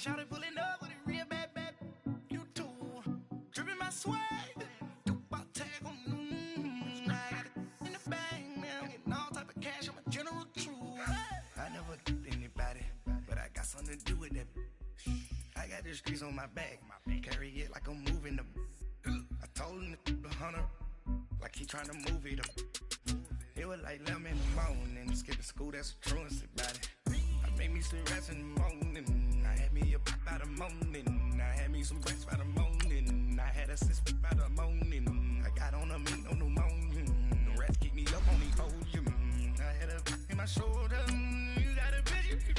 shawty pulling up with a real bad, bad. You too. Dripping my swag. Do my tag on. I got it in the bag, man. I'm getting all type of cash. I'm a general true. I never did anybody, but I got something to do with that. I got the streets on my back. Carry it like I'm moving them. I told him to 100, like he trying to move it up. It was like 11 in the morning. Skipping school, that's a truancy about it. I made me some rest in the morning. I had me a pop by the morning. I had me some breaks by the morning. I had a six by the morning. I got on a meat on the morning. The rats keep me up on the podium. I had a in my shoulder. You got a picture.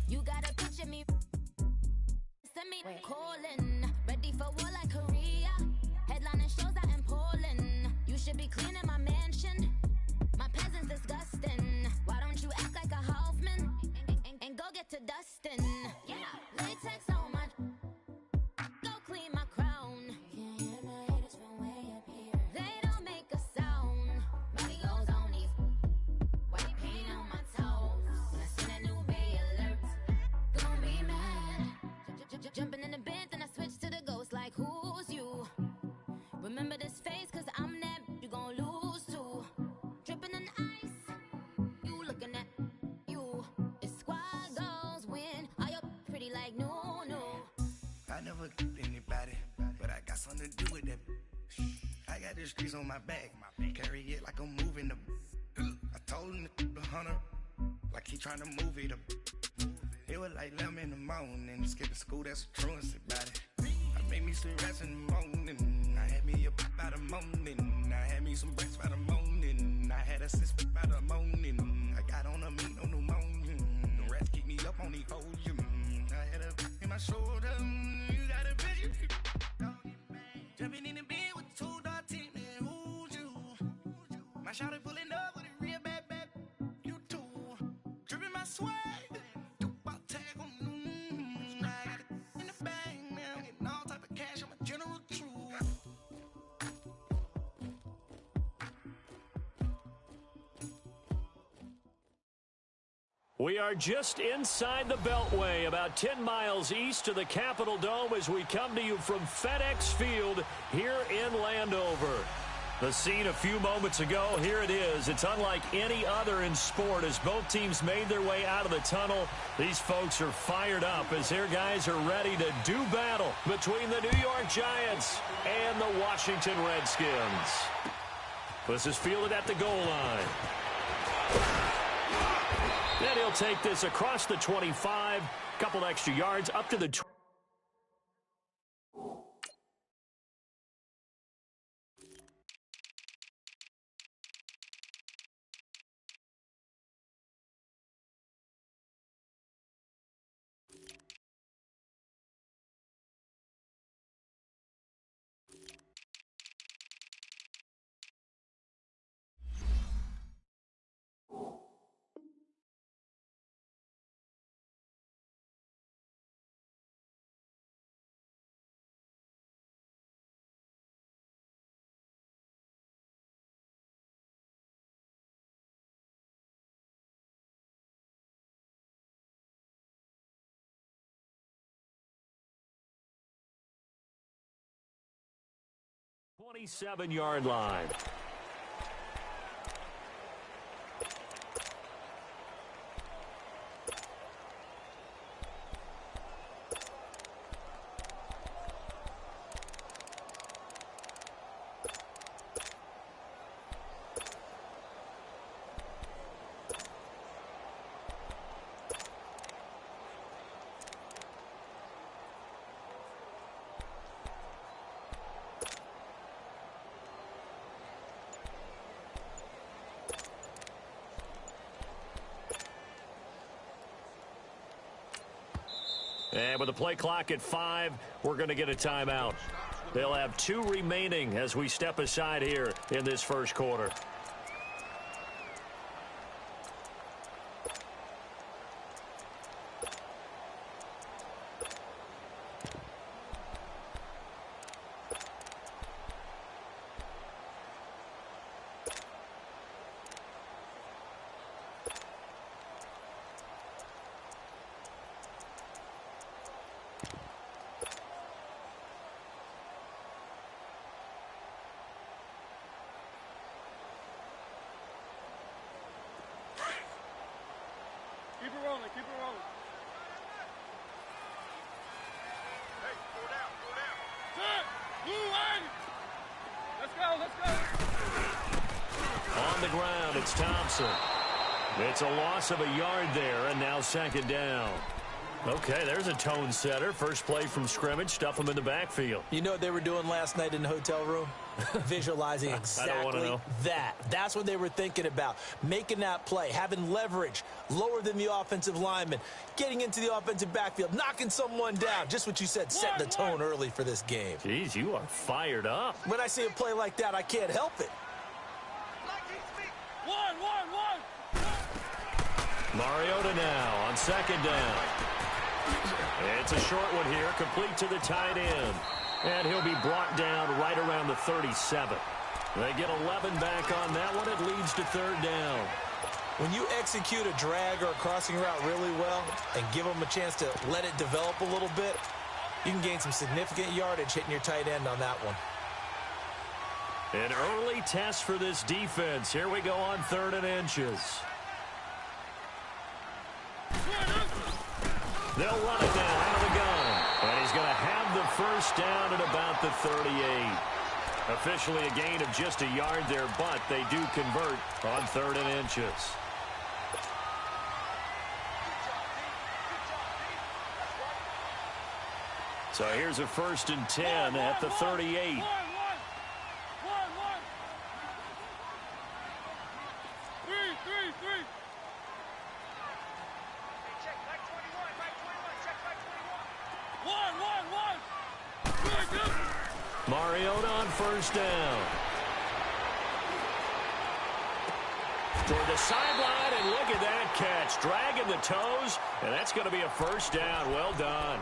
You got a picture me. Send me calling. Ready for war like Korea. Headlining shows out in Poland. You should be cleaning my mansion. My peasants disgusting. Why don't you act like a Hoffman and go get to dustin'? Yeah, latex on my. Go clean my crown. Can't hear my haters from way up here. They don't make a sound. Money goes on these. White paint on my toes. When I send a new Bay alert, gon' be mad. Jumping in the bed, then I switch to the ghost like who's you? Remember this face, cause I'm that you gon' lose to. Dripping in ice, you looking at you. It's squad goals win. Are you pretty like no? I never did anybody, but I got something to do with that. I got the streets on my back. Carry it like I'm moving them. I told him to 100, like he trying to move it up. It was like 11 in the morning. Skipping school, that's a truancy about it. I made me some rest in the morning. I had me a pop by the morning. I had me some breaks by the morning. I had a six by the morning. I got on a meat on the morning. The rats keep me up on the podium. I had a in my shoulder. You got a picture. Jumping in the bed with 2 dark teeth, man. Who's you? My shawty pulling up with a real bad, bad. You too. Dripping my swag. Do my tag on. I got it in the bag, man. I'm getting all type of cash. I'm a general true. We are just inside the Beltway, about 10 miles east of the Capitol Dome as we come to you from FedEx Field here in Landover. The scene a few moments ago, here it is. It's unlike any other in sport as both teams made their way out of the tunnel. These folks are fired up as their guys are ready to do battle between the New York Giants and the Washington Redskins. This is fielded at the goal line. And he'll take this across the 25, couple extra yards up to the 20. Twenty-seven-yard line. And with the play clock at 5, we're going to get a timeout. They'll have 2 remaining as we step aside here in this first quarter. Keep it rolling. Hey, go down, go down. Good. Move, Andy. Let's go, let's go. On the ground, it's Thompson. It's a loss of a yard there, and now second down. Okay, there's a tone setter. First play from scrimmage, stuff them in the backfield. You know what they were doing last night in the hotel room? Visualizing exactly that. That's what they were thinking about. Making that play, having leverage, lower than the offensive lineman, getting into the offensive backfield, knocking someone down. Just what you said, setting the tone early for this game. Jeez, you are fired up. When I see a play like that, I can't help it. One. Mariota now on second down. It's a short one here, complete to the tight end. And he'll be brought down right around the 37. They get 11 back on that one. It leads to third down. When you execute a drag or a crossing route really well and give them a chance to let it develop a little bit, you can gain some significant yardage hitting your tight end on that one. An early test for this defense. Here we go on 3rd and inches. They'll run it now out of the gun. And he's going to have the first down at about the 38. Officially a gain of just a yard there, but they do convert on 3rd and inches. So here's a 1st and 10 at the 38. Mariota on first down. Toward the sideline, and look at that catch. Dragging the toes, and that's going to be a first down. Well done.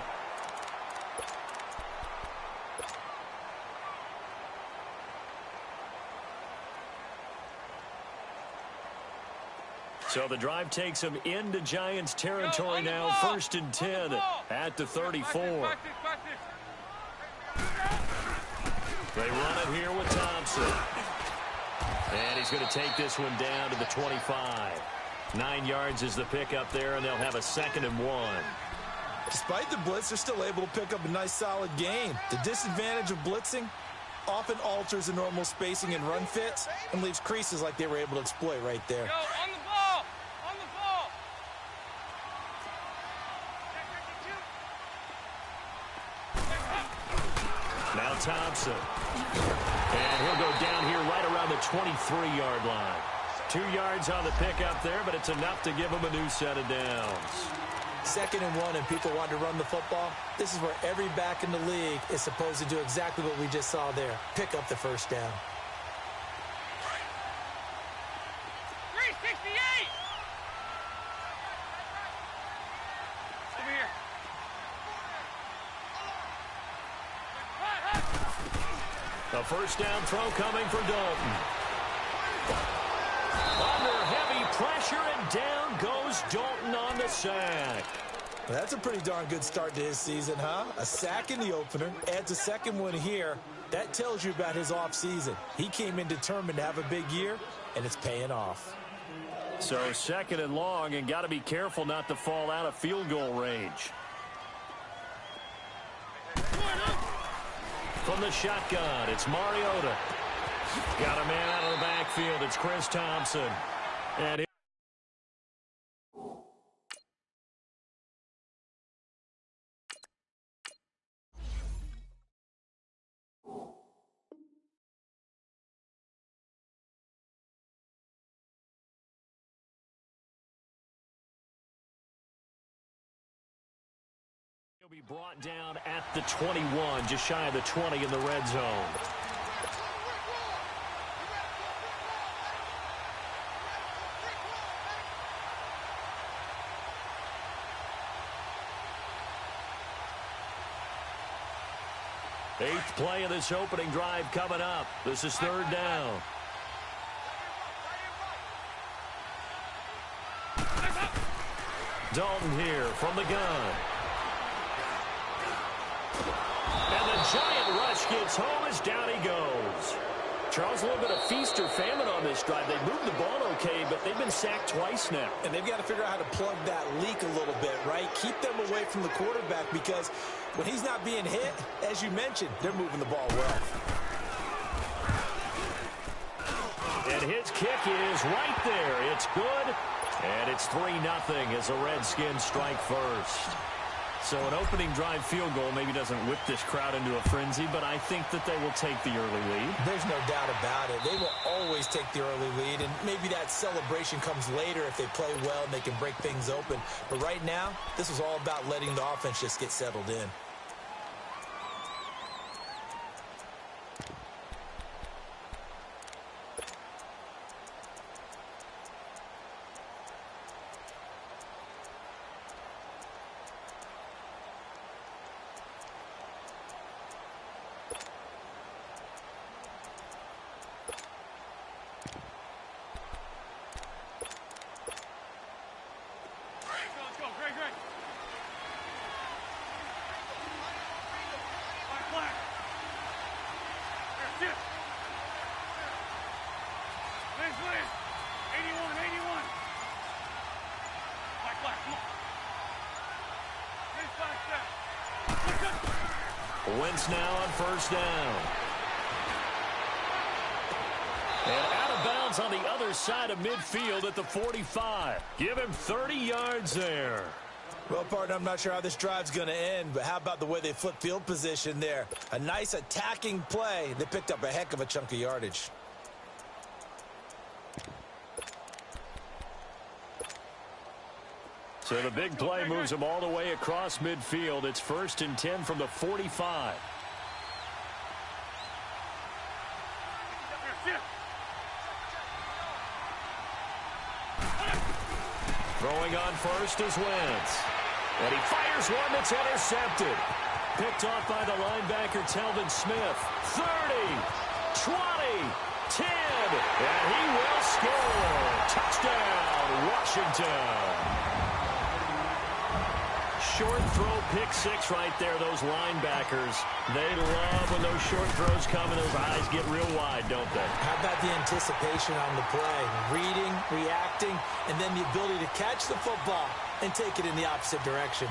So the drive takes them into Giants territory now. 1st and 10 at the 34. They run it here with Thompson. And he's going to take this one down to the 25. 9 yards is the pickup there, and they'll have a 2nd and 1. Despite the blitz, they're still able to pick up a nice, solid gain. The disadvantage of blitzing often alters the normal spacing and run fits and leaves creases like they were able to exploit right there. Go, on the ball! On the ball! Now Thompson. And he'll go down here right around the 23-yard line. 2 yards on the pickup there, but it's enough to give him a new set of downs. 2nd and 1, and people want to run the football. This is where every back in the league is supposed to do exactly what we just saw there. Pick up the first down. 368! Over here. A first down throw coming for Dalton. Under heavy pressure, and down goes Dalton on the sack. Well, that's a pretty darn good start to his season, huh? A sack in the opener, adds a 2nd one here. That tells you about his offseason. He came in determined to have a big year, and it's paying off. So 2nd and long, and got to be careful not to fall out of field goal range. From the shotgun, it's Mariota. Got a man out of the backfield. It's Chris Thompson. And he'll be brought down at the 21, just shy of the 20 in the red zone. Eighth play of this opening drive coming up. This is 3rd down. Dalton here from the gun. And the giant rush gets home as down he goes. Charles, a little bit of feast or famine on this drive. They moved the ball okay, but they've been sacked twice now. And they've got to figure out how to plug that leak a little bit, right? Keep them away from the quarterback because when he's not being hit, as you mentioned, they're moving the ball well. And his kick is right there. It's good. And it's 3-0 as the Redskins strike first. So an opening drive field goal maybe doesn't whip this crowd into a frenzy, but I think that they will take the early lead. There's no doubt about it. They will always take the early lead, and maybe that celebration comes later if they play well and they can break things open. But right now, this is all about letting the offense just get settled in. Wentz now on first down. And out of bounds on the other side of midfield at the 45. Give him 30 yards there. Well, partner, I'm not sure how this drive's going to end, but how about the way they flip field position there? A nice attacking play. They picked up a heck of a chunk of yardage. So the big play moves him all the way across midfield. It's 1st and 10 from the 45. Throwing on first is Wentz. And he fires one that's intercepted. Picked off by the linebacker, Telvin Smith. 30, 20, 10. And he will score. Touchdown, Washington. Short throw, pick six right there, those linebackers. They love when those short throws come and those eyes get real wide, don't they? How about the anticipation on the play? Reading, reacting, and then the ability to catch the football and take it in the opposite direction.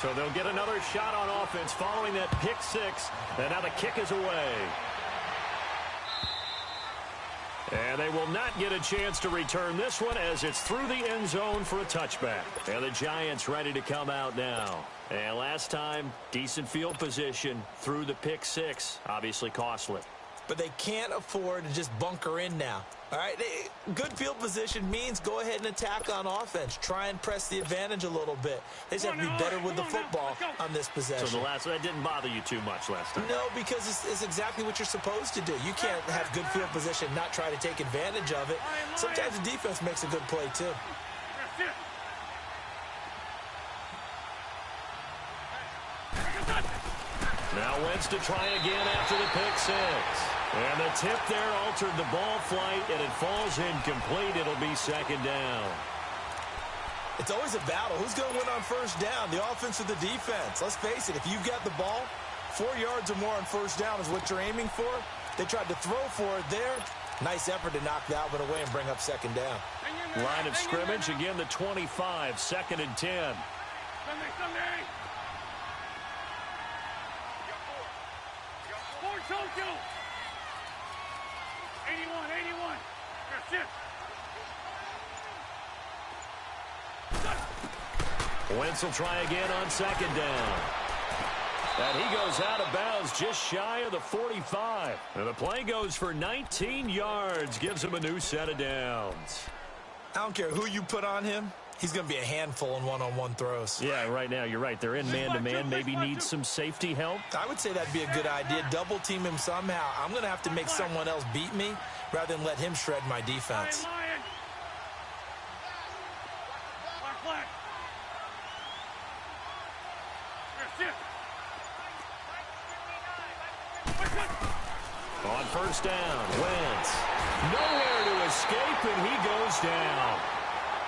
So they'll get another shot on offense following that pick six. And now the kick is away. And they will not get a chance to return this one as it's through the end zone for a touchback. And the Giants ready to come out now. And last time, decent field position through the pick six. Obviously costly. But they can't afford to just bunker in now. All right, good field position means go ahead and attack on offense. Try and press the advantage a little bit. They just have to be better with the football on this possession. So that didn't bother you too much last time? No, because it's exactly what you're supposed to do. You can't have good field position, not try to take advantage of it. Sometimes the defense makes a good play, too. Now Wentz to try again after the pick six. And the tip there altered the ball flight, and it falls incomplete. It'll be second down. It's always a battle. Who's going to win on first down, the offense or the defense? Let's face it, if you've got the ball, 4 yards or more on first down is what you're aiming for. They tried to throw for it there. Nice effort to knock that one away and bring up second down. Line of scrimmage, again the 25, 2nd and 10. Sunday. Four Tokyo. 81. Wentz will try again on second down. And he goes out of bounds just shy of the 45. And the play goes for 19 yards. Gives him a new set of downs. I don't care who you put on him. He's going to be a handful in one-on-one throws. Yeah, right now, you're right. They're in man-to-man. Maybe need some safety help. I would say that'd be a good idea. Double team him somehow. I'm going to have to make someone else beat me rather than let him shred my defense. On first down, Wentz. Nowhere to escape, and he goes down.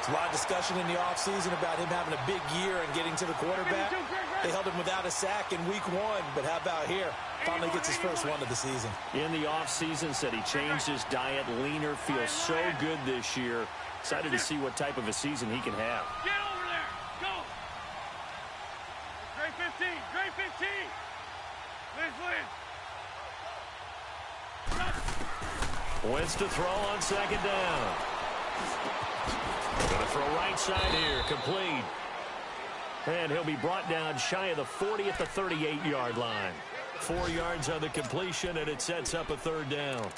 A lot of discussion in the offseason about him having a big year and getting to the quarterback. They held him without a sack in week 1, but how about here? Finally gets his first one of the season. In the offseason, said he changed his diet, leaner, feels so good this year. Excited to see what type of a season he can have. Get over there. Go. Grade 15. Grade 15. Liz. Wins to throw on second down. Going to throw right side here. Complete. And he'll be brought down shy of the 40 at the 38-yard line. 4 yards on the completion, and it sets up a third down.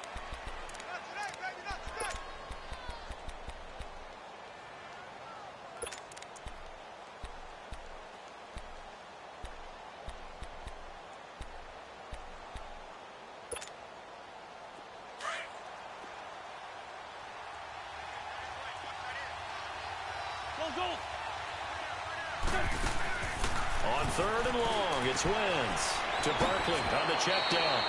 On third and long, it's Wentz to Barkley on the check down.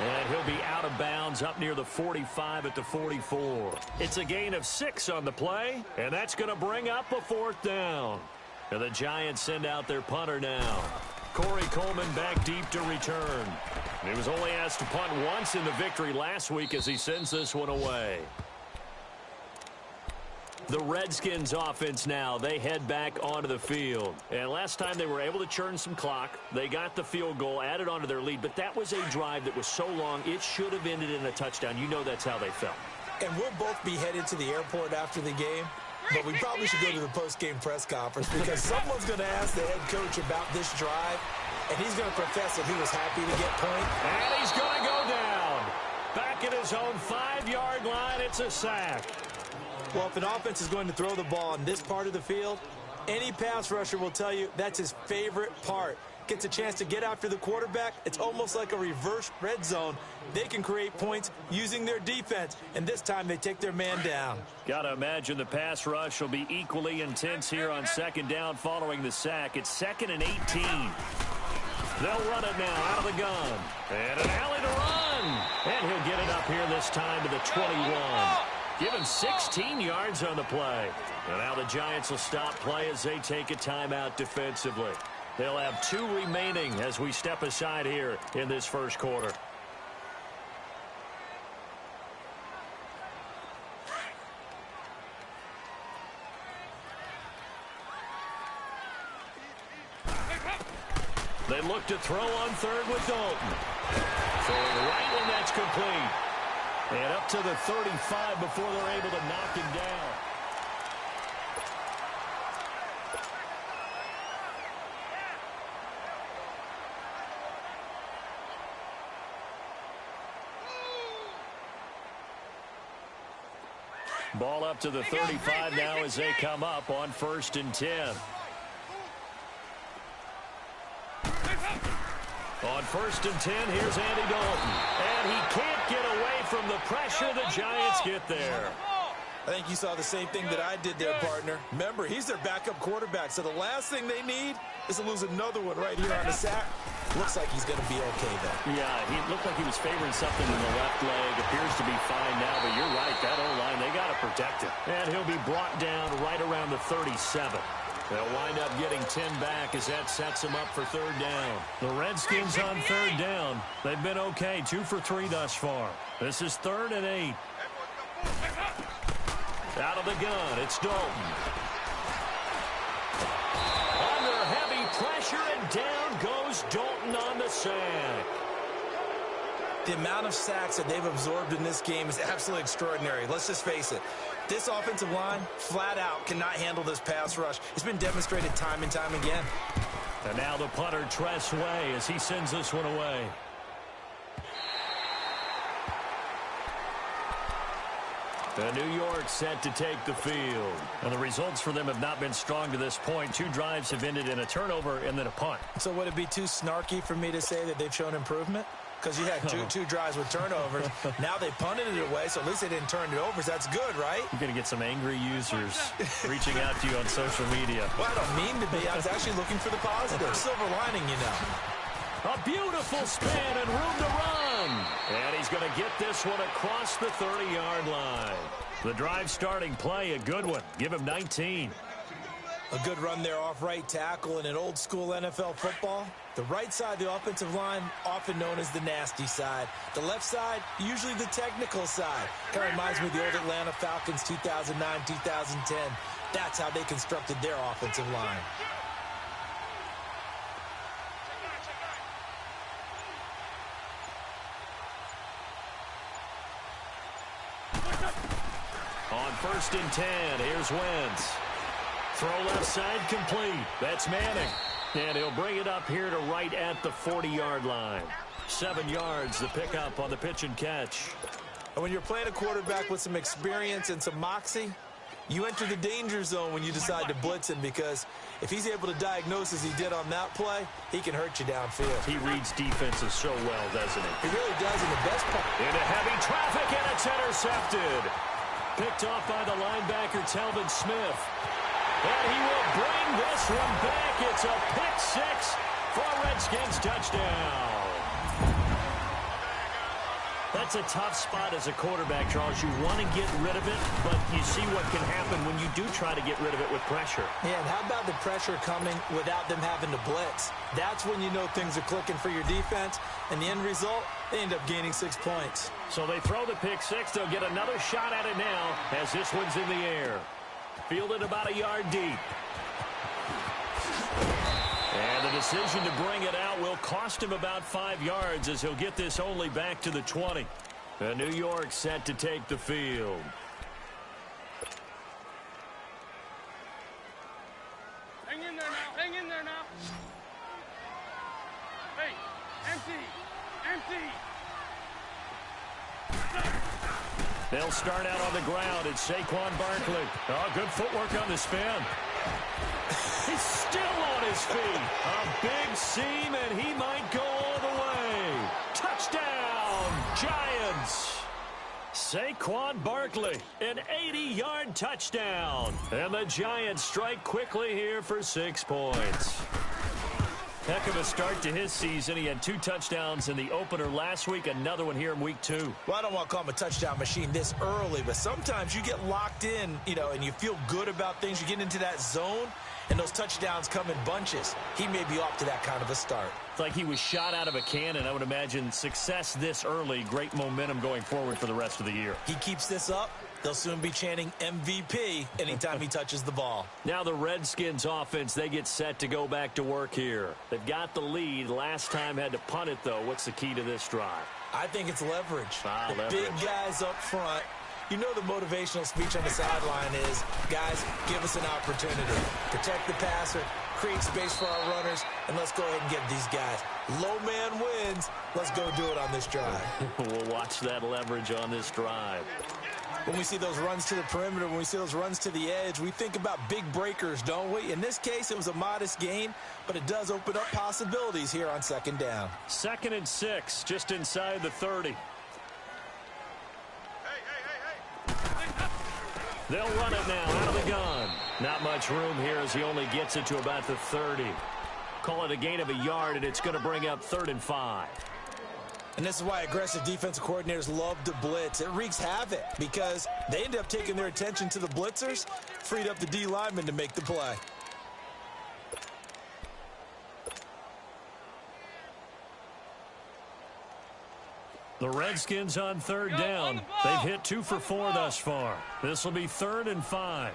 And he'll be out of bounds up near the 45 at the 44. It's a gain of 6 on the play, and that's going to bring up a 4th down. And the Giants send out their punter now. Corey Coleman back deep to return. He was only asked to punt once in the victory last week as he sends this one away. The Redskins offense now, they head back onto the field. And last time they were able to churn some clock. They got the field goal, added onto their lead. But that was a drive that was so long, it should have ended in a touchdown. You know that's how they felt. And we'll both be headed to the airport after the game. But we probably should go to the post-game press conference because someone's going to ask the head coach about this drive. And he's going to profess that he was happy to get point. And he's going to go down. Back at his own 5-yard line, it's a sack. Well, if an offense is going to throw the ball in this part of the field, any pass rusher will tell you that's his favorite part. Gets a chance to get after the quarterback. It's almost like a reverse red zone. They can create points using their defense, and this time they take their man down. Got to imagine the pass rush will be equally intense here on second down following the sack. It's 2nd and 18. They'll run it now out of the gun. And an alley to run. And he'll get it up here this time to the 21. Given 16 yards on the play. And now the Giants will stop play as they take a timeout defensively. They'll have 2 remaining as we step aside here in this first quarter. They look to throw on third with Dalton. Throwing right, and that's complete. And up to the 35 before they're able to knock him down. Ball up to the 35 now as they come up on 1st and 10. On 1st and 10, here's Andy Dalton. And he can't get away from the pressure. The Giants get there. I think you saw the same thing that I did there, partner. Remember, he's their backup quarterback, so the last thing they need is to lose another one right here on the sack. Looks like he's going to be okay, though. Yeah, he looked like he was favoring something in the left leg. Appears to be fine now, but you're right. That O-line, they got to protect him. And he'll be brought down right around the 37. They'll wind up getting 10 back as that sets them up for third down. The Redskins on third down. They've been okay, 2 for 3 thus far. This is 3rd and 8. Out of the gun, it's Dalton. Under heavy pressure, and down goes Dalton on the sack. The amount of sacks that they've absorbed in this game is absolutely extraordinary. Let's just face it. This offensive line, flat out, cannot handle this pass rush. It's been demonstrated time and time again. And now the punter, Tress Way, as he sends this one away. And New York set to take the field. And the results for them have not been strong to this point. 2 drives have ended in a turnover and then a punt. So would it be too snarky for me to say that they've shown improvement? Because you had two drives with turnovers. Now they punted it away, so at least they didn't turn it over. So that's good, right? You're going to get some angry users reaching out to you on social media. Well, I don't mean to be. I was actually looking for the positive. Silver lining, you know. A beautiful spin and room to run. And he's going to get this one across the 30-yard line. The drive starting play, a good one. Give him 19. A good run there off right tackle in an old-school NFL football. The right side of the offensive line, often known as the nasty side. The left side, usually the technical side. Kind of reminds me of the old Atlanta Falcons 2009, 2010. That's how they constructed their offensive line. On 1st and 10, here's Wentz. Throw left side complete. That's Manning. And he'll bring it up here to right at the 40-yard line. 7 yards the pickup on the pitch and catch. And when you're playing a quarterback with some experience and some moxie, you enter the danger zone when you decide to blitz him, because if he's able to diagnose as he did on that play, he can hurt you downfield. He reads defenses so well, doesn't he? He really does, and the best part. Into heavy traffic, and it's intercepted. Picked off by the linebacker, Telvin Smith. And he will bring this one back. It's a pick six for a Redskins touchdown. That's a tough spot as a quarterback, Charles. You want to get rid of it, but you see what can happen when you do try to get rid of it with pressure. Yeah, and how about the pressure coming without them having to blitz? That's when you know things are clicking for your defense, and the end result, they end up gaining 6 points. So they throw the pick six. They'll get another shot at it now as this one's in the air. Fielded about a yard deep. And the decision to bring it out will cost him about 5 yards as he'll get this only back to the 20. And New York set to take the field. Hang in there now. Hang in there now. Hey, empty. Empty. They'll start out on the ground. It's Saquon Barkley. Oh, good footwork on the spin. He's still on his feet. A big seam, and he might go all the way. Touchdown, Giants. Saquon Barkley, an 80-yard touchdown. And the Giants strike quickly here for 6 points. Heck of a start to his season. He had 2 touchdowns in the opener last week, another one here in week 2. Well, I don't want to call him a touchdown machine this early, but sometimes you get locked in, and you feel good about things. You get into that zone, and those touchdowns come in bunches. He may be off to that kind of a start. It's like he was shot out of a cannon. I would imagine success this early, great momentum going forward for the rest of the year. He keeps this up, they'll soon be chanting MVP anytime he touches the ball. Now the Redskins offense, they get set to go back to work here. They've got the lead. Last time had to punt it, though. What's the key to this drive? I think it's leverage. Leverage. Big guys up front. You know the motivational speech on the sideline is, guys, give us an opportunity. Protect the passer, create space for our runners, and let's go ahead and get these guys. Low man wins. Let's go do it on this drive. We'll watch that leverage on this drive. When we see those runs to the perimeter, when we see those runs to the edge, we think about big breakers, don't we? In this case, it was a modest gain, but it does open up possibilities here on 2nd down. 2nd and 6, just inside the 30. They'll run it now out of the gun. Not much room here as he only gets it to about the 30. Call it a gain of a yard, and it's going to bring up 3rd and 5. And this is why aggressive defensive coordinators love to blitz. It wreaks havoc because they end up taking their attention to the blitzers, freed up the D lineman to make the play. The Redskins on 3rd down. They've hit 2 for 4 thus far. This will be 3rd and 5.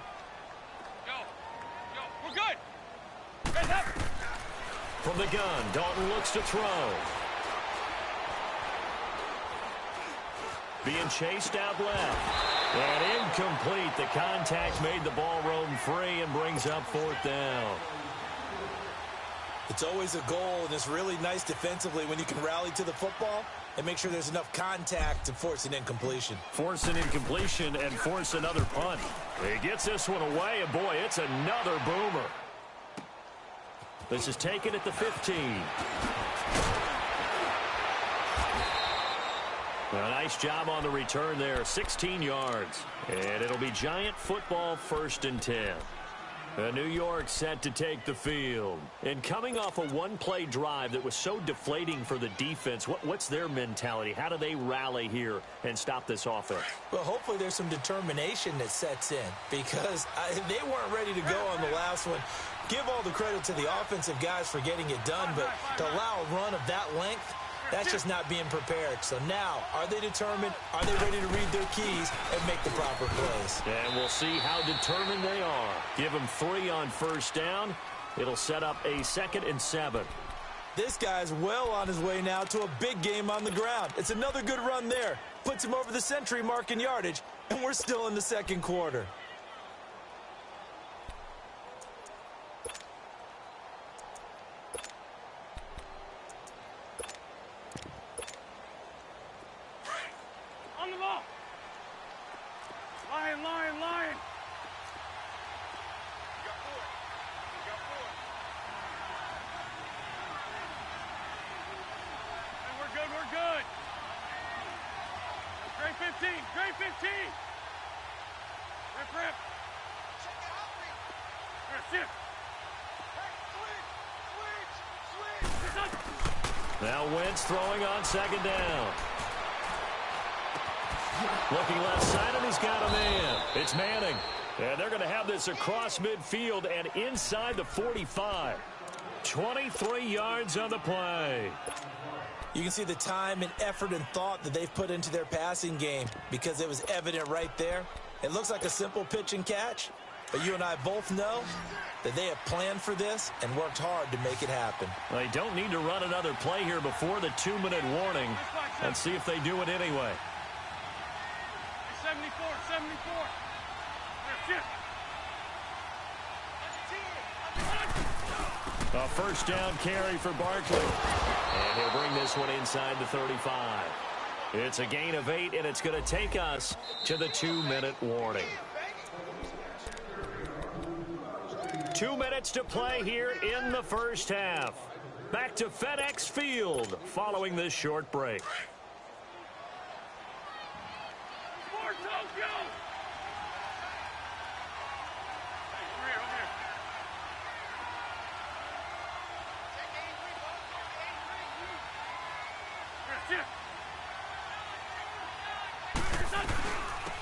We're good. Head up. From the gun, Dalton looks to throw. Being chased out left. And incomplete. The contact made the ball roam free and brings up 4th down. It's always a goal, and it's really nice defensively when you can rally to the football and make sure there's enough contact to force an incompletion. Force an incompletion and force another punt. He gets this one away, and boy, it's another boomer. This is taken at the 15. A nice job on the return there, 16 yards. And it'll be Giant football 1st and 10. New York set to take the field. And coming off a one-play drive that was so deflating for the defense, what's their mentality? How do they rally here and stop this offense? Well, hopefully there's some determination that sets in because they weren't ready to go on the last one. Give all the credit to the offensive guys for getting it done, but to allow a run of that length, that's just not being prepared. So now, are they determined? Are they ready to read their keys and make the proper plays? And we'll see how determined they are. Give them 3 on first down. It'll set up a 2nd and 7. This guy's well on his way now to a big game on the ground. It's another good run there. Puts him over the century mark in yardage, and we're still in the second quarter. On the ball. Lion, lion, lion. You got 4. You got 4. And we're good, we're good. Great 15, great 15. Rip, rip. Shift. Switch. Now Wentz throwing on 2nd down. Looking left side, and he's got a man. It's Manning. And they're going to have this across midfield and inside the 45. 23 yards on the play. You can see the time and effort and thought that they've put into their passing game because it was evident right there. It looks like a simple pitch and catch, but you and I both know that they have planned for this and worked hard to make it happen. They don't need to run another play here before the 2-minute warning. Let's see if they do it anyway. 74, 74. Shift. A first down carry for Barkley. And he'll bring this one inside the 35. It's a gain of 8, and it's going to take us to the 2-minute warning. 2 minutes to play here in the first half. Back to FedEx Field following this short break.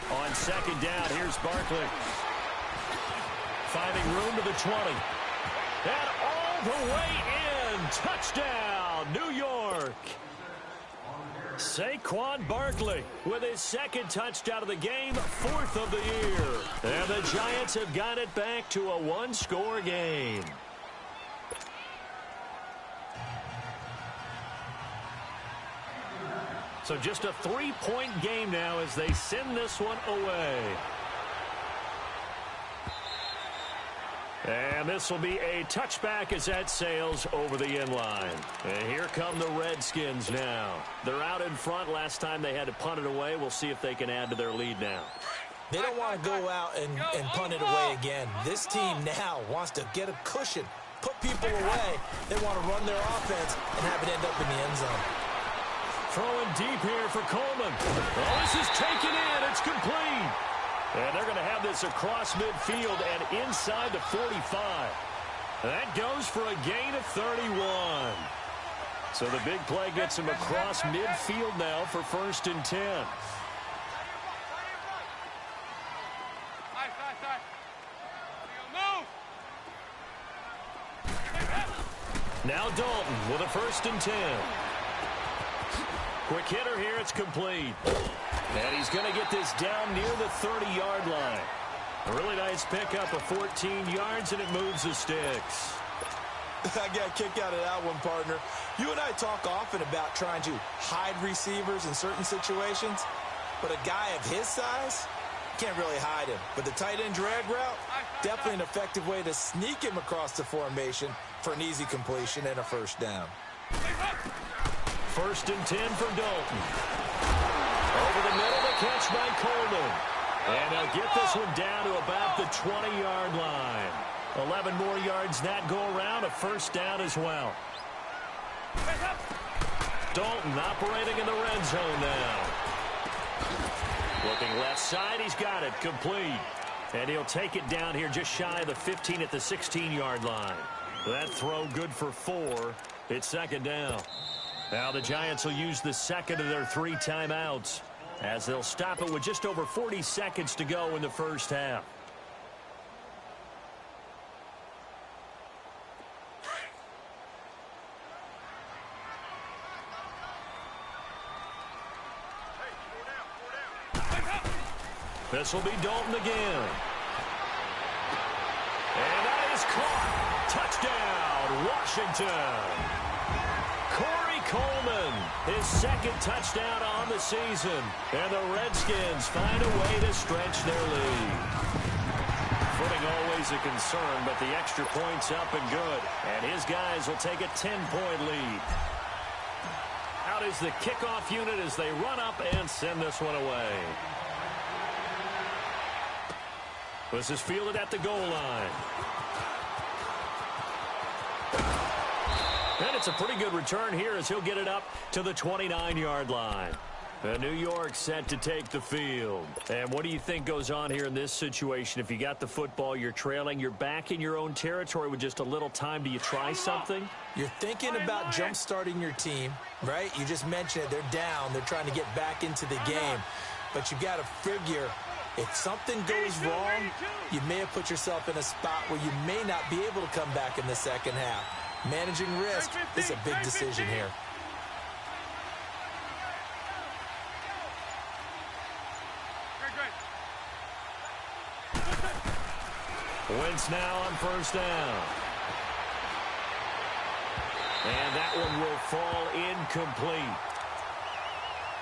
On 2nd down, here's Barkley. Finding room to the 20. And all the way in. Touchdown, New York. Saquon Barkley with his 2nd touchdown of the game, 4th of the year. And the Giants have got it back to a 1-score game. So just a 3-point game now as they send this one away. And this will be a touchback as that sails over the end line. And here come the Redskins now. They're out in front. Last time they had to punt it away. We'll see if they can add to their lead now. They don't want to go out and punt it away again. This team now wants to get a cushion, put people away. They want to run their offense and have it end up in the end zone. Throwing deep here for Coleman. Oh, this is taken in. It's complete. And they're going to have this across midfield and inside the 45. That goes for a gain of 31. So the big play gets him across midfield now for 1st and 10. Now Dalton with a 1st and 10. Quick hitter here, it's complete. And he's going to get this down near the 30-yard line. A really nice pickup of 14 yards, and it moves the sticks. I got a kick out of that one, partner. You and I talk often about trying to hide receivers in certain situations, but a guy of his size can't really hide him. But the tight end drag route, definitely an effective way to sneak him across the formation for an easy completion and a 1st down. 1st and 10 for Dalton. Over the middle, the catch by Coleman. And they'll get this one down to about the 20-yard line. 11 more yards that go around, a 1st down as well. Dalton operating in the red zone now. Looking left side, he's got it, complete. And he'll take it down here just shy of the 15 at the 16-yard line. That throw good for 4. It's second down. Now the Giants will use the second of their 3 timeouts as they'll stop it with just over 40 seconds to go in the first half. This will be Dalton again. And that is caught. Touchdown, Washington. Corey Coleman, his second touchdown on the season. And the Redskins find a way to stretch their lead. Footing always a concern, but the extra point's up and good. And his guys will take a 10-point lead. Out is the kickoff unit as they run up and send this one away. This is fielded at the goal line. And it's a pretty good return here as he'll get it up to the 29-yard line. New York set to take the field. And what do you think goes on here in this situation? If you got the football, you're trailing, you're back in your own territory with just a little time. Do you try something? You're thinking about jump-starting your team, right? You just mentioned it. They're down. They're trying to get back into the game. But you've got to figure, if something goes wrong, you may have put yourself in a spot where you may not be able to come back in the second half. Managing risk is a big decision here. Wentz now on first down. And that one will fall incomplete.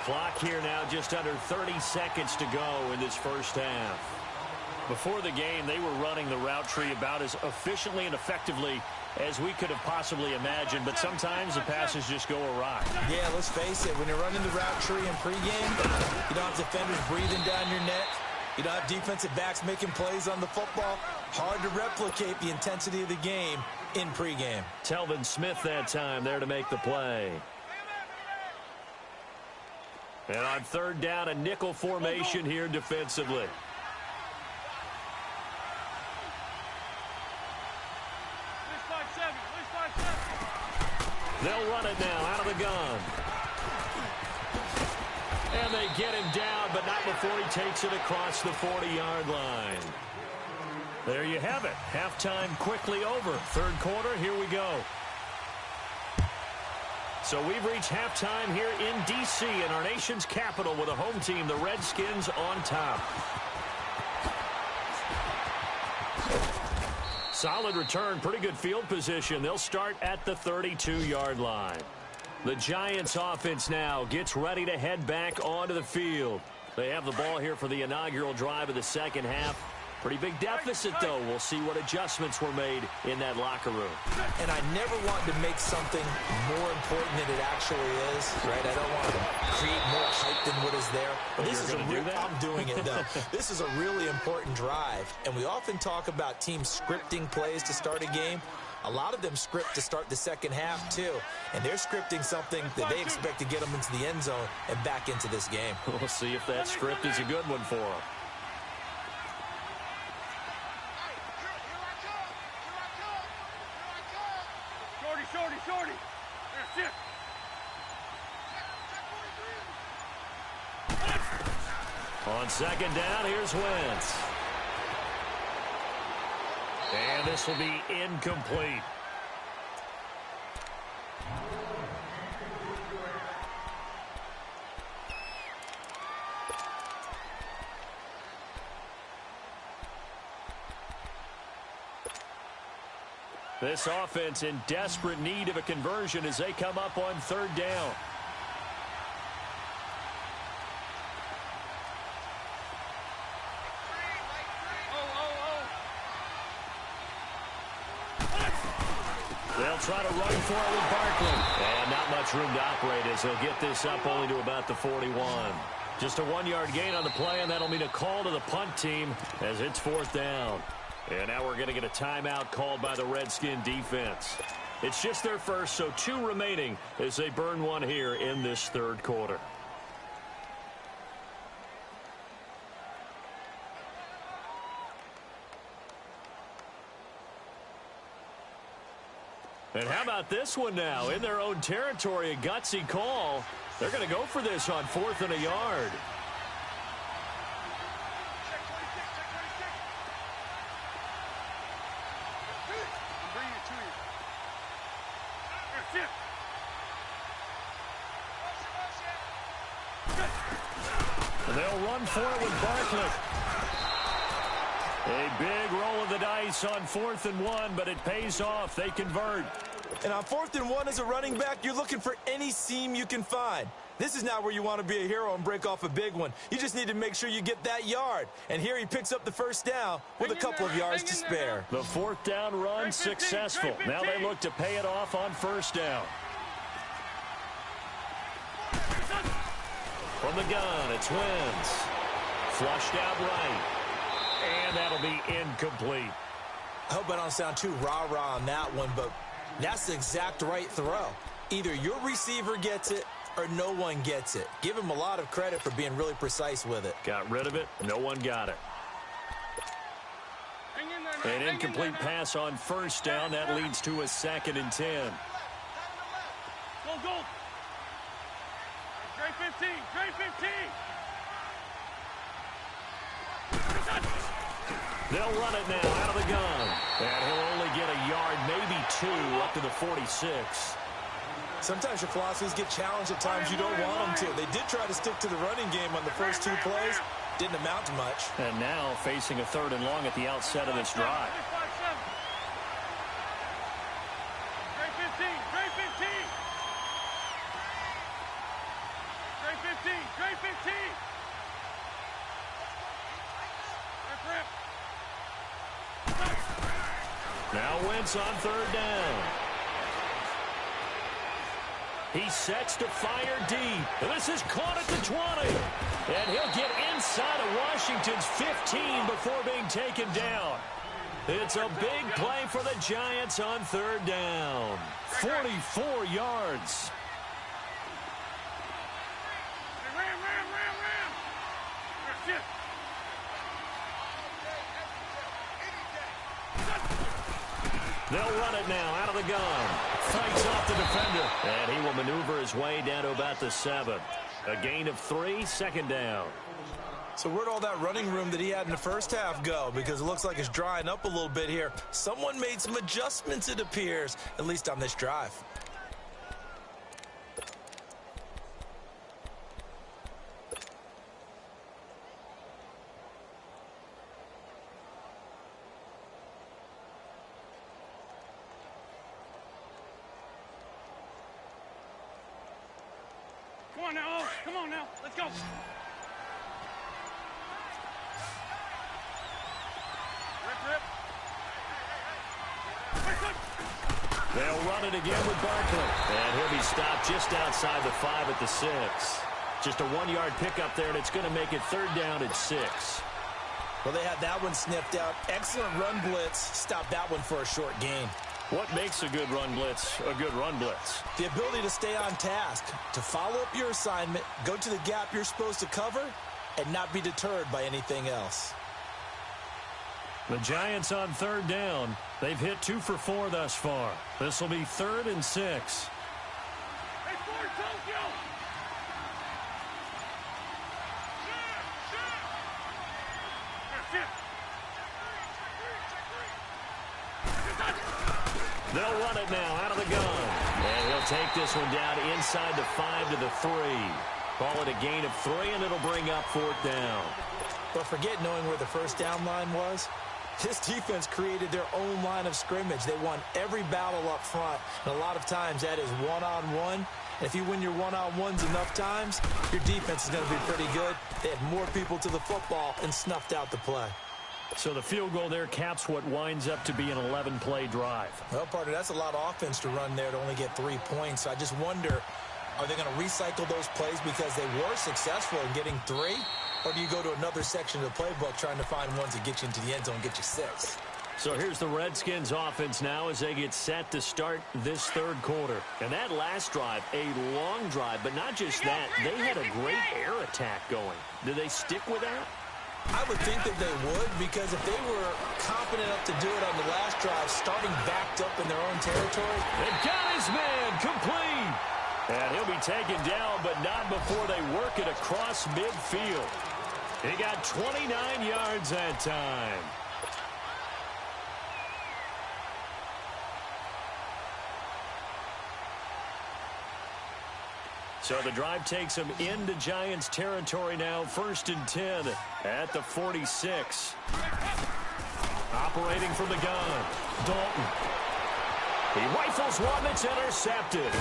Clock here now just under 30 seconds to go in this first half. Before the game, they were running the route tree about as efficiently and effectively as we could have possibly imagined, but sometimes the passes just go awry. Yeah, let's face it, when you're running the route tree in pregame, you don't have defenders breathing down your neck. You don't have defensive backs making plays on the football. Hard to replicate the intensity of the game in pregame. Telvin Smith that time there to make the play. And on third down, a nickel formation here defensively. They'll run it now out of the gun. And they get him down, but not before he takes it across the 40-yard line. There you have it. Halftime quickly over. Third quarter, here we go. So we've reached halftime here in D.C. in our nation's capital with a home team, the Redskins, on top. Solid return, pretty good field position. They'll start at the 32-yard line. The Giants offense now gets ready to head back onto the field. They have the ball here for the inaugural drive of the second half. Pretty big deficit, though. We'll see what adjustments were made in that locker room. And I never want to make something more important than it actually is, right? I don't want to create more hype than what is there. But this is I'm doing it, though. This is a really important drive. And we often talk about teams scripting plays to start a game. A lot of them script to start the second half, too. And they're scripting something that they expect to get them into the end zone and back into this game. We'll see if that script is a good one for them. Shorty. That's it. On second down, here's Wentz. And this will be incomplete. This offense in desperate need of a conversion as they come up on third down. They'll try to run for it with Barkley. And not much room to operate as he'll get this up only to about the 41. Just a 1-yard gain on the play, and that'll mean a call to the punt team as it's fourth down. And now we're going to get a timeout called by the Redskin defense. It's just their first, so 2 remaining as they burn one here in this third quarter. And how about this one now? In their own territory, a gutsy call. They're going to go for this on 4th and a yard. They'll run for it with Barkley. A big roll of the dice on 4th and 1, but it pays off. They convert. And on 4th and 1 as a running back, you're looking for any seam you can find. This is not where you want to be a hero and break off a big one. You just need to make sure you get that yard. And here he picks up the first down with a couple of yards to spare. The 4th down run successful. Now they look to pay it off on 1st down. From the gun, it's Wentz. Flushed out right. And that'll be incomplete. I hope I don't sound too rah-rah on that one, but that's the exact right throw. Either your receiver gets it or no one gets it. Give him a lot of credit for being really precise with it. Got rid of it. No one got it. An incomplete pass on 1st down. That leads to a 2nd and 10. Go. Great 15. They'll run it now out of the gun. And he'll only get a yard, maybe 2, up to the 46. Sometimes your philosophies get challenged at times you don't want them to. They did try to stick to the running game on the first 2 plays. Didn't amount to much. And now facing a 3rd and long at the outset of this drive. Great 15. Now Wentz on 3rd down. He sets to fire deep. And this is caught at the 20. And he'll get inside of Washington's 15 before being taken down. It's a big play for the Giants on 3rd down. 44 yards. They'll run it now out of the gun. Fights off the defender. And he will maneuver his way down to about the 7. A gain of 3, 2nd down. So where'd all that running room that he had in the first half go? Because it looks like it's drying up a little bit here. Someone made some adjustments, it appears, at least on this drive. Come on now. Let's go. Rip. They'll run it again with Barkley. And he'll be stopped just outside the 5 at the 6. Just a 1-yard pickup there, and it's going to make it 3rd down at 6. Well, they had that one sniffed out. Excellent run blitz. Stopped that one for a short gain. What makes a good run blitz a good run blitz? The ability to stay on task, to follow up your assignment, go to the gap you're supposed to cover, and not be deterred by anything else. The Giants on 3rd down. They've hit 2 for 4 thus far. This will be 3rd and 6. They'll run it now out of the gun. And he'll take this one down inside the 5 to the 3. Call it a gain of 3, and it'll bring up 4th down. But forget knowing where the first down line was. This defense created their own line of scrimmage. They won every battle up front. And a lot of times that is one-on-one. And if you win your one-on-ones enough times, your defense is going to be pretty good. They had more people to the football and snuffed out the play. So the field goal there caps what winds up to be an 11-play drive. Well, partner, that's a lot of offense to run there to only get 3 points. I just wonder, are they going to recycle those plays because they were successful in getting 3? Or do you go to another section of the playbook trying to find ones that get you into the end zone and get you 6? So here's the Redskins offense now as they get set to start this 3rd quarter. And that last drive, a long drive, but not just that. They had a great air attack going. Do they stick with that? I would think that they would, because if they were confident enough to do it on the last drive, starting backed up in their own territory. They got his man complete. And he'll be taken down, but not before they work it across midfield. He got 29 yards that time. So the drive takes them into Giants territory now. 1st and 10 at the 46. Operating from the gun, Dalton. He rifles one that's intercepted.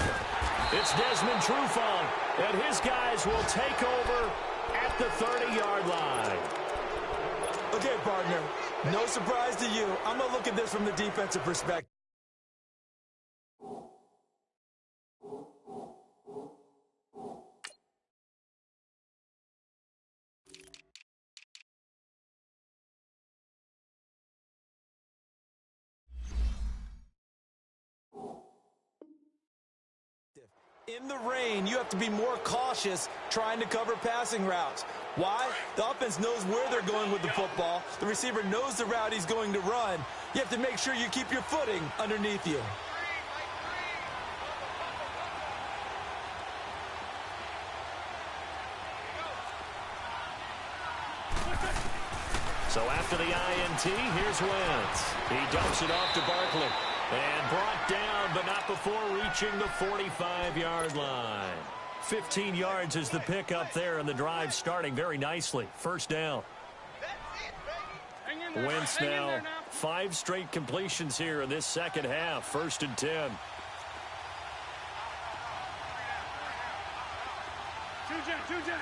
It's Desmond Trufant, and his guys will take over at the 30-yard line. Okay, partner, no surprise to you. I'm going to look at this from the defensive perspective. In the rain, you have to be more cautious trying to cover passing routes. Why? The offense knows where they're going with the football. The receiver knows the route he's going to run. You have to make sure you keep your footing underneath you. So after the INT, here's Wentz. He dumps it off to Barkley. And brought down, but not before reaching the 45-yard line. 15 yards is the pickup there, and the drive starting very nicely. 1st down. Wentz now 5 straight completions here in this second half. 1st and 10. Two-jet.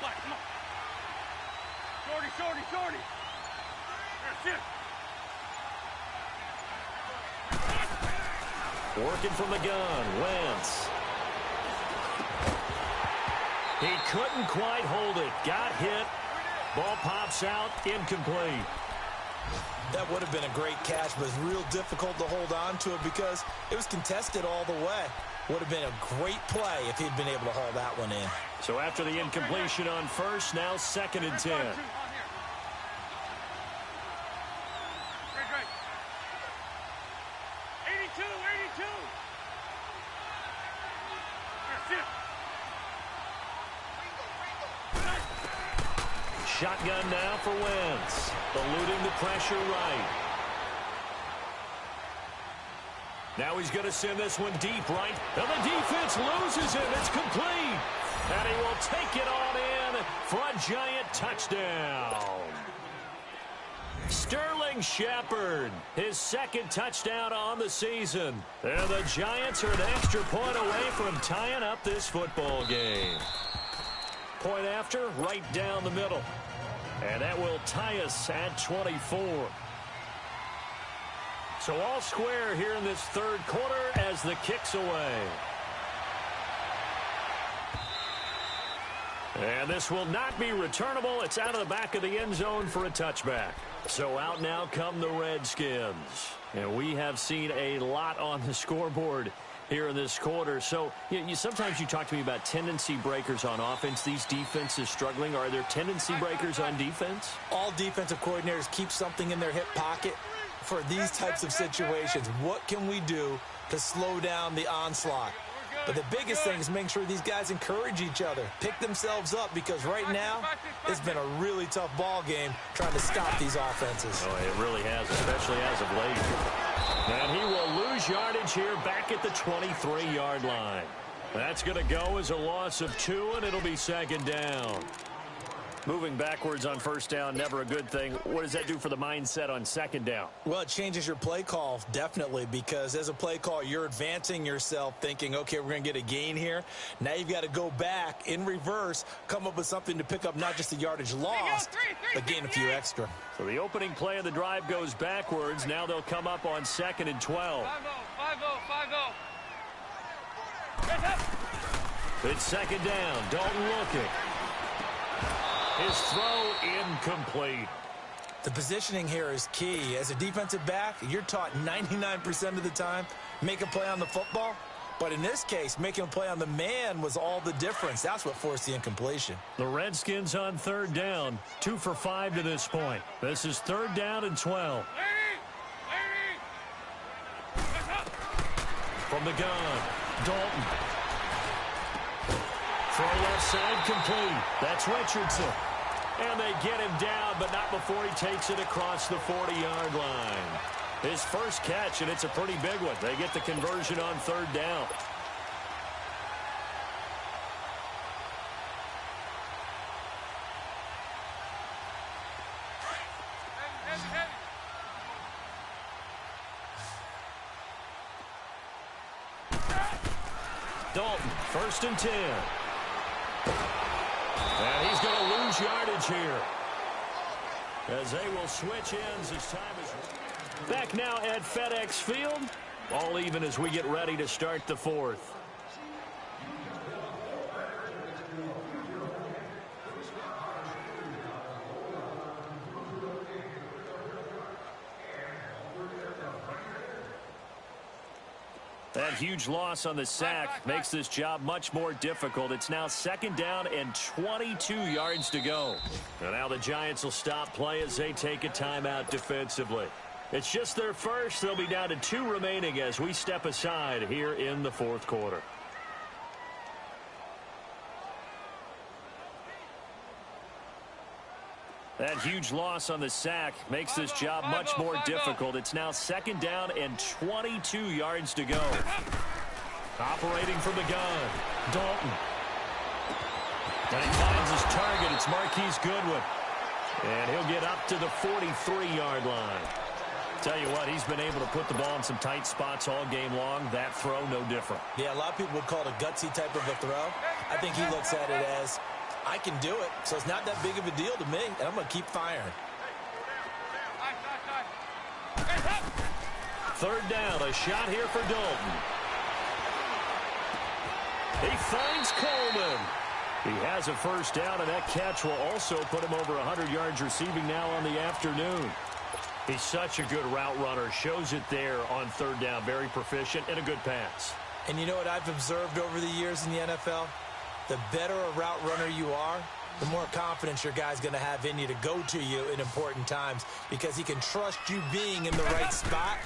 Black, come on. Shorty. That's it. Working from the gun, Wentz. He couldn't quite hold it. Got hit. Ball pops out, incomplete. That would have been a great catch, but it's real difficult to hold on to it because it was contested all the way. Would have been a great play if he'd been able to haul that one in. So after the incompletion on 1st, now 2nd and 10. Shotgun now for Wentz. Eluding the pressure right. Now he's going to send this one deep right. And the defense loses it. It's complete. And he will take it on in for a Giant touchdown. Sterling Shepard, his 2nd touchdown on the season. And the Giants are an extra point away from tying up this football game. Point after, right down the middle. And that will tie us at 24. So all square here in this 3rd quarter as the kick's away. And this will not be returnable. It's out of the back of the end zone for a touchback. So out now come the Redskins. And we have seen a lot on the scoreboard here in this quarter. So sometimes you talk to me about tendency breakers on offense. These defenses struggling. Are there tendency breakers on defense? All defensive coordinators keep something in their hip pocket for these types of situations. What can we do to slow down the onslaught? But the biggest thing is making sure these guys encourage each other, pick themselves up, because right now it's been a really tough ball game trying to stop these offenses. Oh, it really has, especially as of late. And he will lose yardage here back at the 23-yard line. That's going to go as a loss of 2, and it'll be 2nd down. Moving backwards on 1st down, never a good thing. What does that do for the mindset on 2nd down? Well, it changes your play call, definitely, because as a play call, you're advancing yourself thinking, okay, we're going to get a gain here. Now you've got to go back in reverse, come up with something to pick up not just the yardage lost, but gain a few extra. So the opening play of the drive goes backwards. Now they'll come up on 2nd and 12. 5-0. It's 2nd down. Dalton looking. His throw incomplete. The positioning here is key. As a defensive back, you're taught 99% of the time, make a play on the football, But in this case, making a play on the man was all the difference. That's what forced the incompletion. The Redskins on third down, 2 for 5 to this point. This is third down and 12. From the gun, Dalton. Throw left side complete. That's Richardson. And they get him down, but not before he takes it across the 40-yard line. His first catch, and it's a pretty big one. They get the conversion on third down. Dalton, 1st and 10. And he's going to lose yardage here, as they will switch ends as time is... Back now at FedEx Field. All even as we get ready to start the fourth. That huge loss on the sack makes this job much more difficult. It's now 2nd down and 22 yards to go. And now the Giants will stop play as they take a timeout defensively. It's just their first. They'll be down to 2 remaining as we step aside here in the fourth quarter. That huge loss on the sack makes this job much more difficult. It's now 2nd down and 22 yards to go. Operating from the gun, Dalton. And he finds his target. It's Marquise Goodwin. And he'll get up to the 43-yard line. Tell you what, he's been able to put the ball in some tight spots all game long. That throw, no different. Yeah, a lot of people would call it a gutsy type of a throw. I think he looks at it as, I can do it, so it's not that big of a deal to me, and I'm going to keep firing. 3rd down, a shot here for Dalton. He finds Coleman. He has a 1st down, and that catch will also put him over 100 yards receiving now on the afternoon. He's such a good route runner. Shows it there on 3rd down. Very proficient and a good pass. And you know what I've observed over the years in the NFL? The better a route runner you are, the more confidence your guy's going to have in you to go to you in important times, because he can trust you being in the right spot,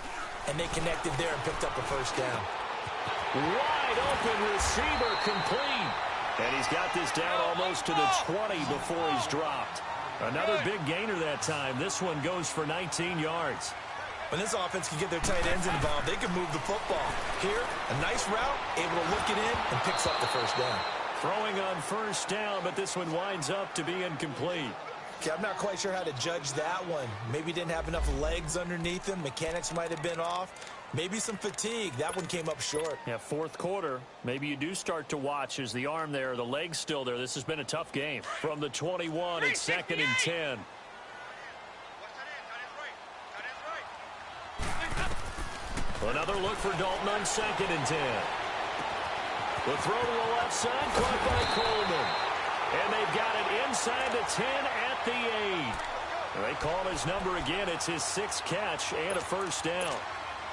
and they connected there and picked up a 1st down. Wide open receiver complete. And he's got this down almost to the 20 before he's dropped. Another big gainer that time. This one goes for 19 yards. When this offense can get their tight ends involved, they can move the football. Here, a nice route, able to look it in, and picks up the 1st down. Throwing on 1st down, but this one winds up to be incomplete. Okay, I'm not quite sure how to judge that one. Maybe didn't have enough legs underneath him. Mechanics might have been off. Maybe some fatigue. That one came up short. Yeah, 4th quarter. Maybe you do start to watch as the arm there, the leg's still there. This has been a tough game. From the 21, it's 2nd and 10. Another look for Dalton on 2nd and 10. The throw to the left side, caught by Coleman. And they've got it inside the 10 at the 8. They call his number again. It's his 6th catch and a 1st down.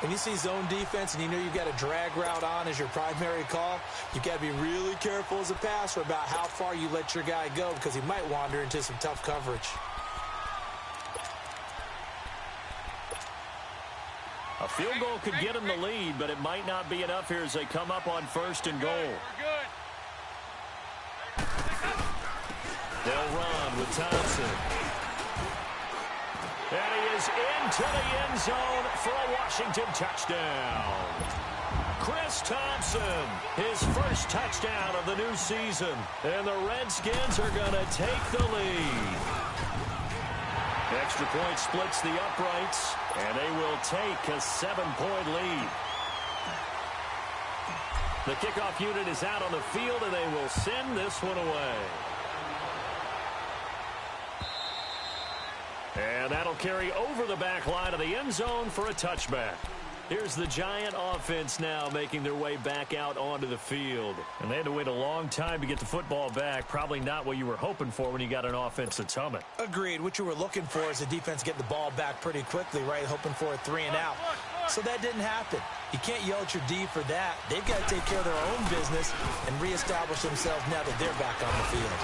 When you see zone defense and you know you've got a drag route on as your primary call, you've got to be really careful as a passer about how far you let your guy go, because he might wander into some tough coverage. A field goal could get him the lead, but it might not be enough here as they come up on 1st and goal. They'll run with Thompson. And he is into the end zone for a Washington touchdown. Chris Thompson, his first touchdown of the new season. And the Redskins are going to take the lead. Extra point splits the uprights, and they will take a 7-point lead. The kickoff unit is out on the field, and they will send this one away. And that'll carry over the back line of the end zone for a touchback. Here's the Giant offense now making their way back out onto the field. And they had to wait a long time to get the football back. Probably not what you were hoping for when you got an offense that's humming. Agreed. What you were looking for is the defense getting the ball back pretty quickly, right? Hoping for a 3-and-out. So that didn't happen. You can't yell at your D for that. They've got to take care of their own business and reestablish themselves now that they're back on the field.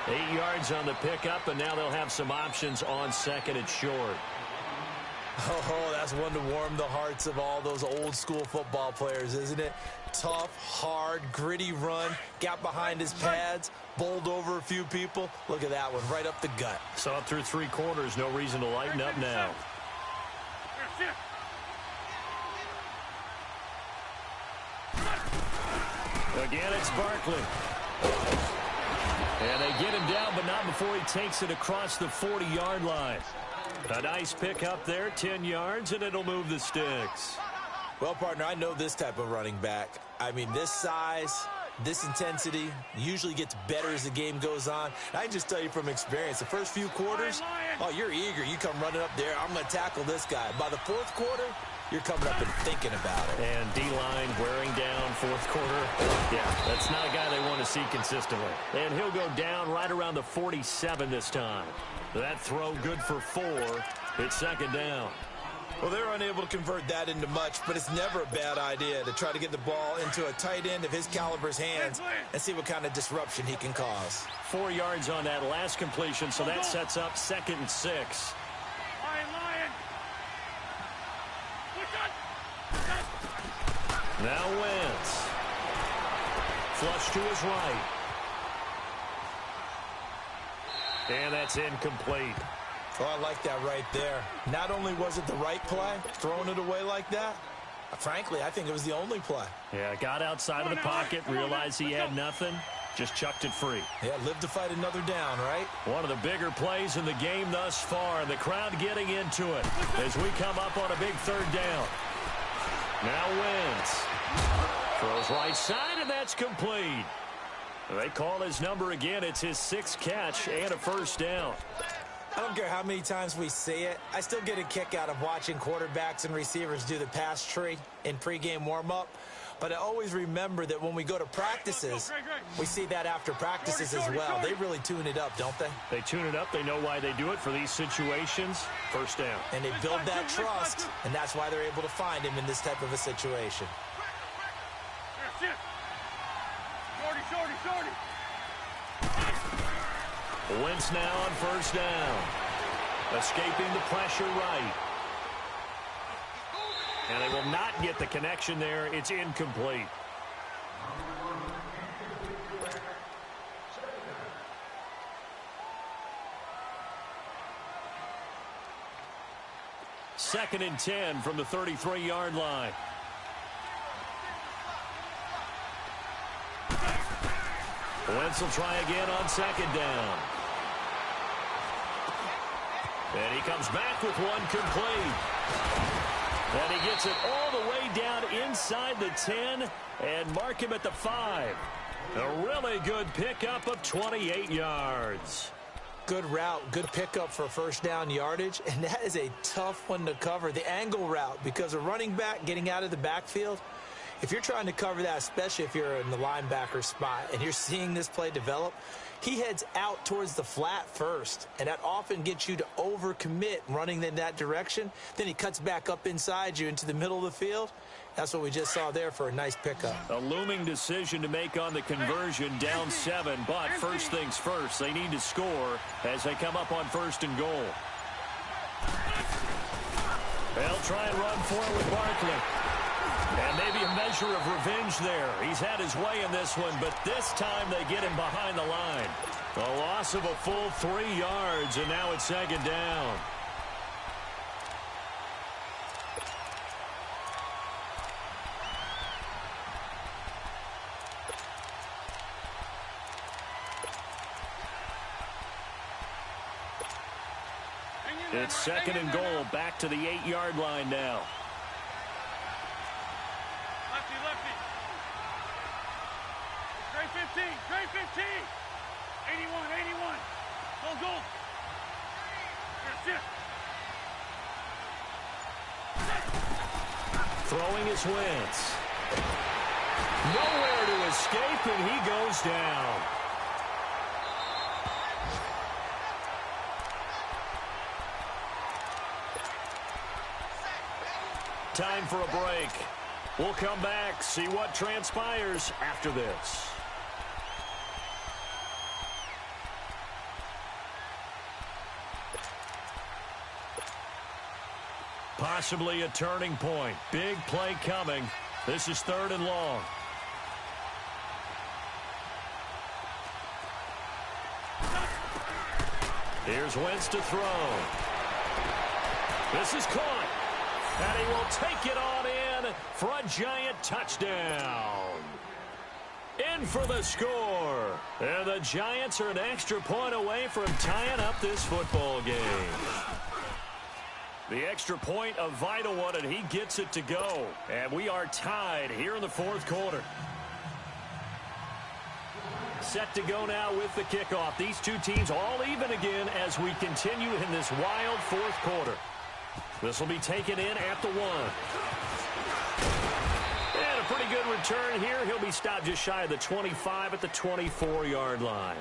8 yards on the pickup, and now they'll have some options on second and short. Oh, that's one to warm the hearts of all those old school football players, isn't it? Tough, hard, gritty run, got behind his pads, bowled over a few people. Look at that one, right up the gut. So up through 3 quarters, no reason to lighten up now. Again, it's Barkley. And they get him down, but not before he takes it across the 40-yard line. A nice pick up there, 10 yards, and it'll move the sticks. Well, partner, I know this type of running back. I mean, this size, this intensity usually gets better as the game goes on. And I can just tell you from experience, the first few quarters, oh, you're eager. You come running up there, I'm going to tackle this guy. By the fourth quarter, you're coming up and thinking about it. And D-line wearing down fourth quarter. Yeah, that's not a guy they want to see consistently. And he'll go down right around the 47 this time. That throw good for 4. It's second down. Well, they're unable to convert that into much, but it's never a bad idea to try to get the ball into a tight end of his caliber's hands and see what kind of disruption he can cause. 4 yards on that last completion, so that sets up second and 6. Lion. Now Wentz. Flush to his right. And that's incomplete. Oh, I like that right there. Not only was it the right play, throwing it away like that, frankly, I think it was the only play. Yeah, got outside of the pocket, realized he had nothing, just chucked it free. Yeah, live to fight another down, right? One of the bigger plays in the game thus far, and the crowd getting into it as we come up on a big third down. Now Wentz throws right side, and that's complete. They call his number again. It's his 6th catch and a first down. I don't care how many times we see it. I still get a kick out of watching quarterbacks and receivers do the pass tree in pregame warm-up. But I always remember that when we go to practices, we see that after practices as well. They really tune it up, don't they? They tune it up. They know why they do it for these situations. First down. And they build that trust, and that's why they're able to find him in this type of a situation. Shorty. Wentz now on first down. Escaping the pressure right. And they will not get the connection there. It's incomplete. Second and 10 from the 33-yard line. Wentz will try again on second down. And he comes back with one complete. And he gets it all the way down inside the 10 and mark him at the 5. A really good pickup of 28 yards. Good route, good pickup for first down yardage, and that is a tough one to cover. The angle route, because a running back getting out of the backfield, if you're trying to cover that, especially if you're in the linebacker spot and you're seeing this play develop, he heads out towards the flat first, and that often gets you to overcommit running in that direction. Then he cuts back up inside you into the middle of the field. That's what we just saw there for a nice pickup. A looming decision to make on the conversion, down 7, but first things first, they need to score as they come up on first and goal. They'll try and run for it with Barkley. And maybe a measure of revenge there. He's had his way in this one, but this time they get him behind the line. A loss of a full 3 yards, and now it's second down. It's second and goal, back to the 8-yard line now. Lefty. Trey 15. 81. Go. Throwing his Wentz. Nowhere to escape, and he goes down. time for a break. We'll come back, see what transpires after this. Possibly a turning point. Big play coming. This is 3rd and long. Here's Wentz to throw. This is caught. And he will take it on in for a giant touchdown. In for the score. And the Giants are an extra point away from tying up this football game. The extra point, a vital one, and he gets it to go. And we are tied here in the 4th quarter. Set to go now with the kickoff. These two teams all even again as we continue in this wild 4th quarter. This will be taken in at the 1. And a pretty good return here. He'll be stopped just shy of the 25 at the 24-yard line.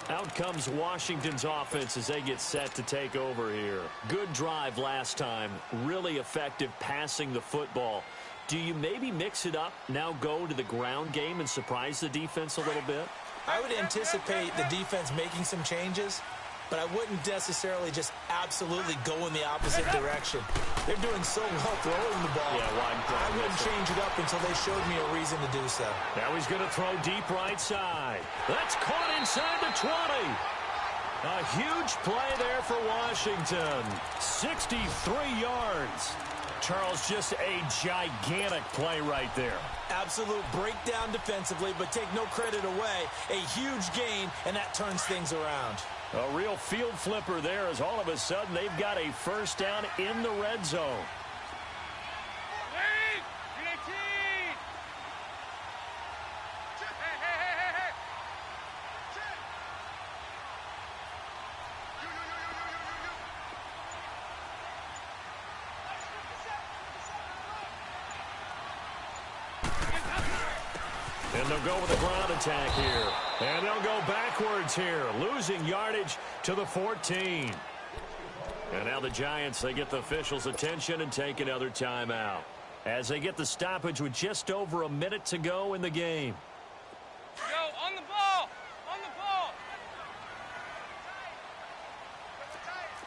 Out comes Washington's offense as they get set to take over here. Good drive last time. Really effective passing the football. Do you maybe mix it up, now go to the ground game and surprise the defense a little bit? I would anticipate the defense making some changes, but I wouldn't necessarily just absolutely go in the opposite direction. They're doing so well throwing the ball. Yeah, I wouldn't change it up until they showed me a reason to do so. Now he's going to throw deep right side. That's caught inside the 20. A huge play there for Washington. 63 yards. Charles, just a gigantic play right there. Absolute breakdown defensively, but take no credit away. A huge gain, and that turns things around. A real field flipper there as all of a sudden they've got a first down in the red zone. And they'll go with a ground attack here. And they'll go backwards here, losing yardage to the 14. And now the Giants, they get the officials' attention and take another timeout as they get the stoppage with just over a minute to go in the game. Go on the ball! On the ball!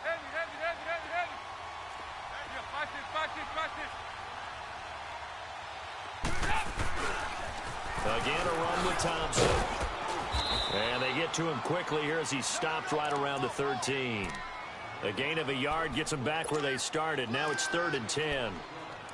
Heavy, heavy, heavy, heavy, heavy! Yeah, watch this, watch this, watch this! Again, a run with Thompson. And they get to him quickly here as he stopped right around the 13. A gain of a yard gets them back where they started. Now it's 3rd and 10.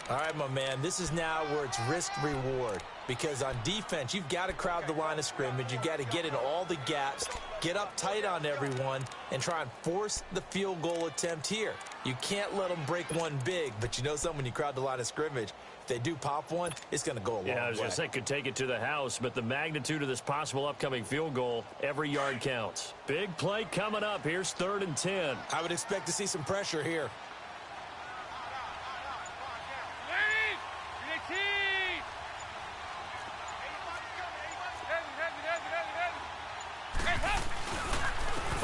All right, my man, this is now where it's risk-reward. Because on defense, you've got to crowd the line of scrimmage. You've got to get in all the gaps, get up tight on everyone, and try and force the field goal attempt here. You can't let them break one big, but you know something, when you crowd the line of scrimmage, if they do pop one, it's going to go a long way. Yeah, I was going to say could take it to the house, but the magnitude of this possible upcoming field goal, every yard counts. Big play coming up. Here's 3rd and 10. I would expect to see some pressure here.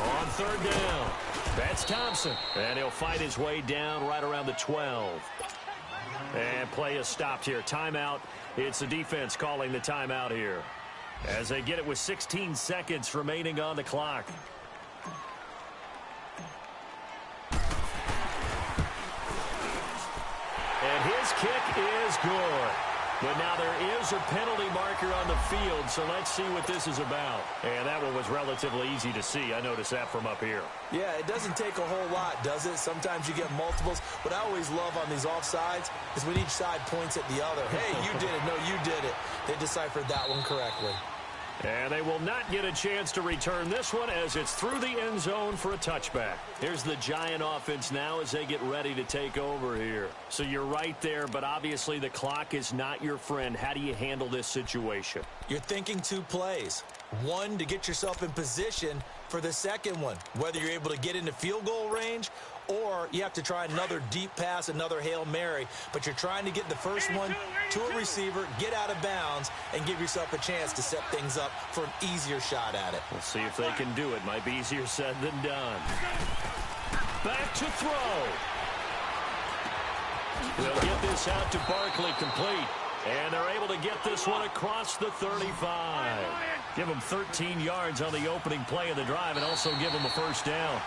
On 3rd down, that's Thompson. And he'll fight his way down right around the 12. And play is stopped here. Timeout. It's the defense calling the timeout here as they get it with 16 seconds remaining on the clock. And his kick is good. But now there is a penalty marker on the field, so let's see what this is about. And that one was relatively easy to see. I noticed that from up here. Yeah, it doesn't take a whole lot, does it? Sometimes you get multiples. What I always love on these offsides is when each side points at the other. Hey, you did it. No, you did it. They deciphered that one correctly. And they will not get a chance to return this one as it's through the end zone for a touchback. Here's the Giant offense now as they get ready to take over here. So you're right there, but obviously the clock is not your friend. How do you handle this situation? You're thinking 2 plays. One, to get yourself in position for the second one, whether you're able to get into field goal range or you have to try another deep pass, another Hail Mary, but you're trying to get the first one to a receiver, get out of bounds, and give yourself a chance to set things up for an easier shot at it. We'll see if they can do it. Might be easier said than done. Back to throw. They'll get this out to Barkley, complete. And they're able to get this one across the 35. Give them 13 yards on the opening play of the drive and also give them a first down.